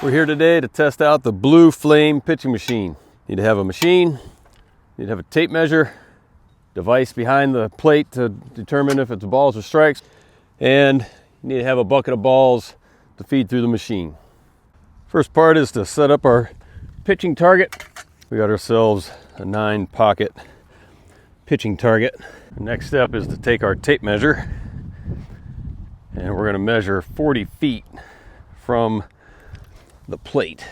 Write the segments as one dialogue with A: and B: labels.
A: We're here today to test out the Blue Flame pitching machine. You need to have a machine, you need to have a tape measure, device behind the plate to determine if it's balls or strikes, and you need to have a bucket of balls to feed through the machine. First part is to set up our pitching target. We got ourselves a 9-pocket pitching target. The next step is to take our tape measure, and we're going to measure 40 feet from the plate.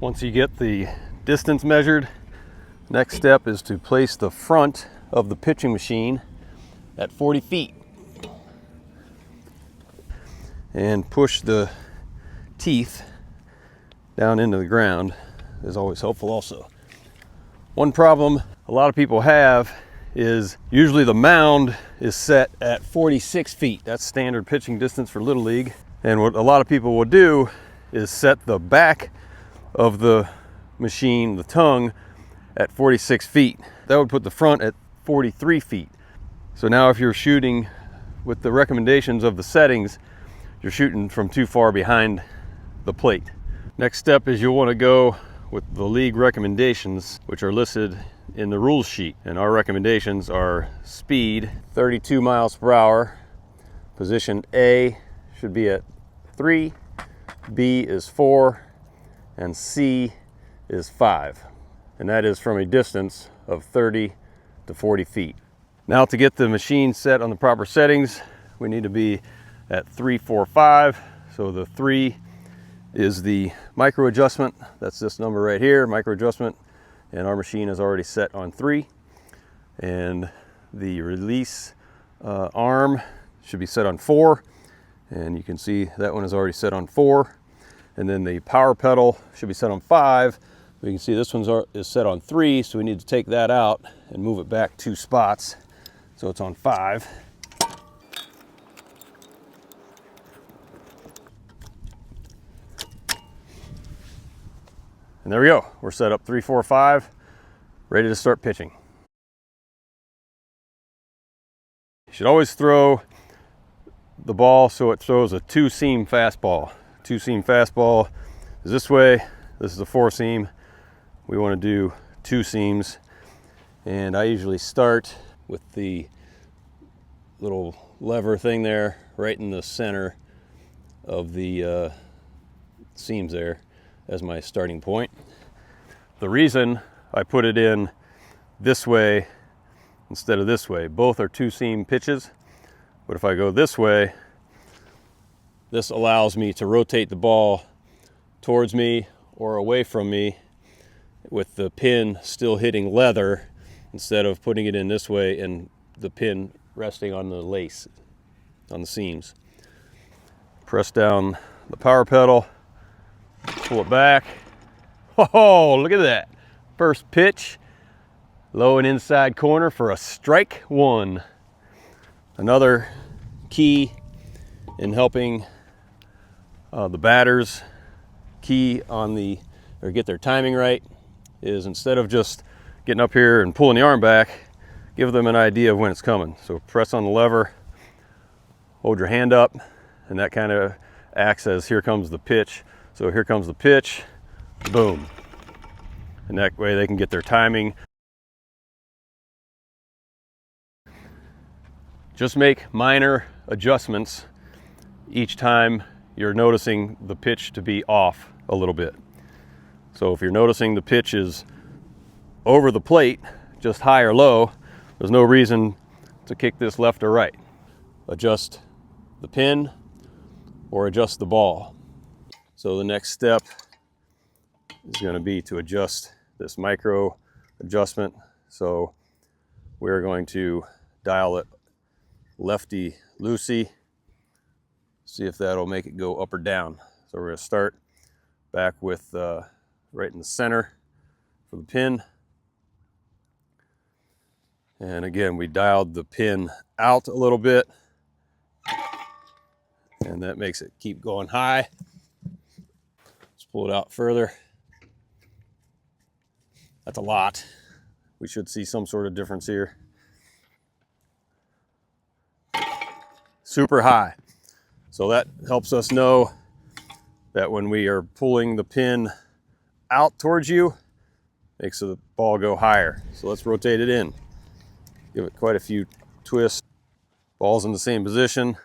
A: Once you get the distance measured, next step is to place the front of the pitching machine at 40 feet and push the teeth down into the ground is always helpful also. One problem a lot of people have is usually the mound is set at 46 feet. That's standard pitching distance for Little League. And what a lot of people will do is set the back of the machine, the tongue, at 46 feet. That would put the front at 43 feet. So now if you're shooting with the recommendations of the settings, you're shooting from too far behind the plate. Next step is you'll want to go with the league recommendations, which are listed in the rules sheet. And our recommendations are speed, 32 miles per hour. Position A should be at 3, B is 4, and C is 5. And that is from a distance of 30 to 40 feet. Now to get the machine set on the proper settings, we need to be at 3, 4, 5. So the 3 is the micro adjustment. That's this number right here, micro adjustment. And our machine is already set on 3. And the release arm should be set on 4. And you can see that one is already set on 4. And then the power pedal should be set on 5. We can see this one is set on 3, so we need to take that out and move it back 2 spots. So it's on 5. And there we go. We're set up 3, 4, 5, ready to start pitching. You should always throw the ball so it throws a 2-seam fastball. 2-seam fastball is this way. This is a 4-seam. We want to do 2 seams. And I usually start with the little lever thing there right in the center of the seams there as my starting point. The reason I put it in this way instead of this way, both are 2-seam pitches, but if I go this way, this allows me to rotate the ball towards me or away from me with the pin still hitting leather instead of putting it in this way and the pin resting on the lace, on the seams. Press down the power pedal, pull it back. Oh, look at that. First pitch, low and inside corner for a strike 1. Another key in helping the batters key on or get their timing right is instead of just getting up here and pulling the arm back, give them an idea of when it's coming. So press on the lever, hold your hand up, and that kind of acts as here comes the pitch. So here comes the pitch, boom. And that way they can get their timing. Just make minor adjustments each time you're noticing the pitch to be off a little bit. So if you're noticing the pitch is over the plate, just high or low, there's no reason to kick this left or right. Adjust the pin or adjust the ball. So the next step is going to be to adjust this micro adjustment. So we're going to dial it lefty loosey, see if that'll make it go up or down. So we're going to start back with right in the center for the pin. And again, we dialed the pin out a little bit, and that makes it keep going high. Let's pull it out further. That's a lot. We should see some sort of difference here. Super high. So that helps us know that when we are pulling the pin out towards you, makes the ball go higher. So let's rotate it in. Give it quite a few twists. Ball's in the same position.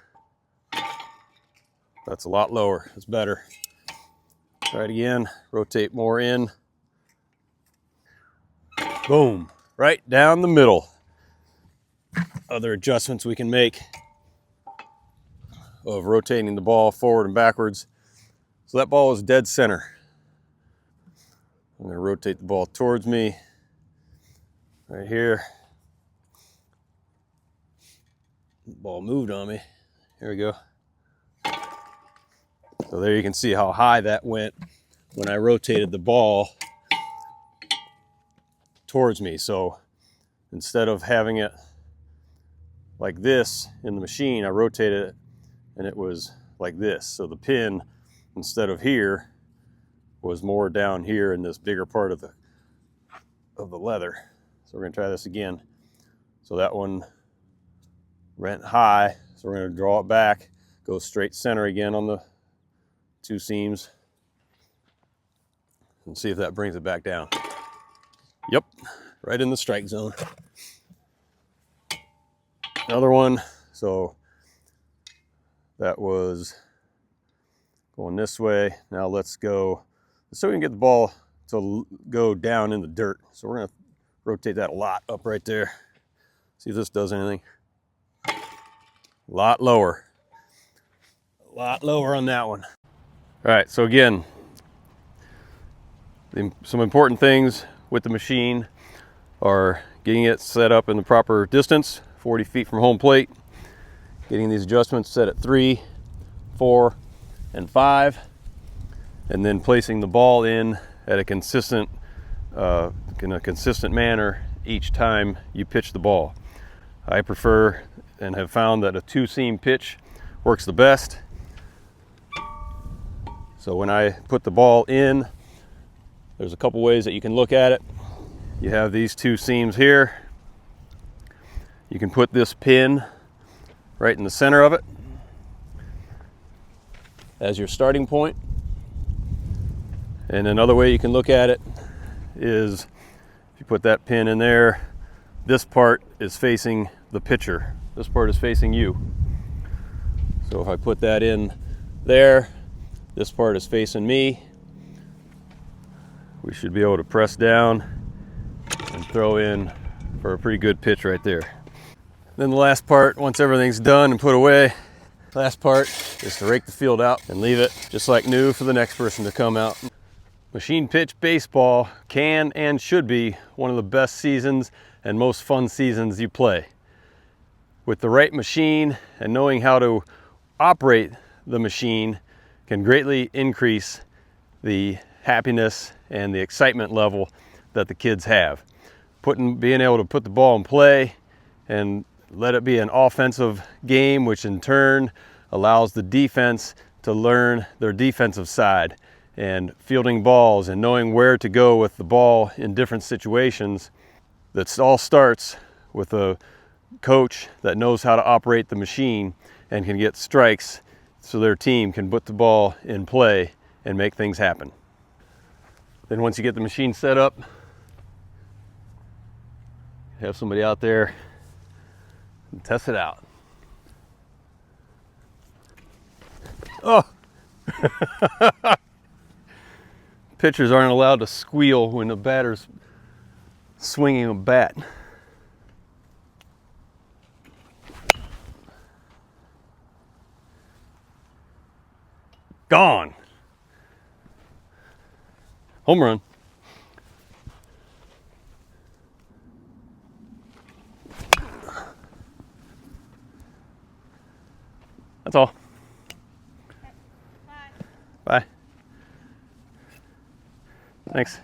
A: That's a lot lower. That's better. Try it again. Rotate more in. Boom. Right down the middle. Other adjustments we can make of rotating the ball forward and backwards. So that ball is dead center. I'm going to rotate the ball towards me right here. The ball moved on me. Here we go. So there you can see how high that went when I rotated the ball towards me. So instead of having it like this in the machine, I rotated it and it was like this. So the pin, instead of here, was more down here in this bigger part of the leather. So we're gonna try this again. So that one went high, so we're gonna draw it back, go straight center again on the 2 seams, and see if that brings it back down. Yep, right in the strike zone. Another one, so that was going this way. Now let's go, so we can get the ball to go down in the dirt. So we're gonna rotate that a lot up right there. See if this does anything. A lot lower on that one. All right, so again, some important things with the machine are getting it set up in the proper distance, 40 feet from home plate, getting these adjustments set at 3, 4, and 5, and then placing the ball in at a consistent, in a consistent manner each time you pitch the ball. I prefer and have found that a 2-seam pitch works the best. So when I put the ball in, there's a couple ways that you can look at it. You have these 2 seams here. You can put this pin right in the center of it as your starting point. And another way you can look at it is if you put that pin in there, this part is facing the pitcher. This part is facing you. So if I put that in there, this part is facing me. We should be able to press down and throw in for a pretty good pitch right there. Then the last part, once everything's done and put away, last part is to rake the field out and leave it just like new for the next person to come out. Machine pitch baseball can and should be one of the best seasons and most fun seasons you play. With the right machine and knowing how to operate the machine can greatly increase the happiness and the excitement level that the kids have. Being able to put the ball in play and let it be an offensive game, which in turn allows the defense to learn their defensive side, and fielding balls and knowing where to go with the ball in different situations. That all starts with a coach that knows how to operate the machine and can get strikes so their team can put the ball in play and make things happen. Then once you get the machine set up, have somebody out there and test it out. Oh! Pitchers aren't allowed to squeal when the batter's swinging a bat. Gone. Home run. That's all. Bye. Bye. Thanks.